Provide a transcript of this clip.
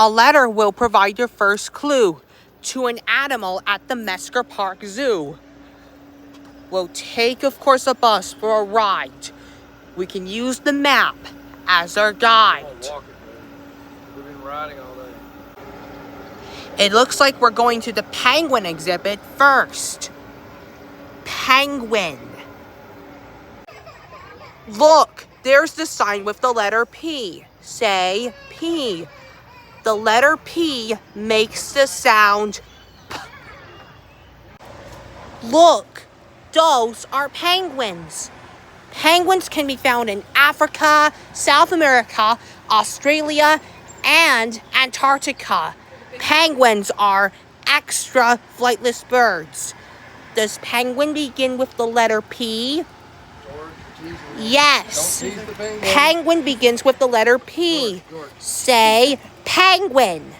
A letter will provide your first clue to an animal at the Mesker Park Zoo. We'll take, of course, a bus for a ride. We can use the map as our guide. We've been riding all day. It looks like we're going to the penguin exhibit first. Penguin. Look, there's the sign with the letter P. Say P. The letter P makes the sound P. Look, those are penguins. Penguins can be found in Africa, South America, Australia, and Antarctica. Penguins are extra flightless birds. Does penguin begin with the letter P? Yes. Penguin begins with the letter P. Say penguin.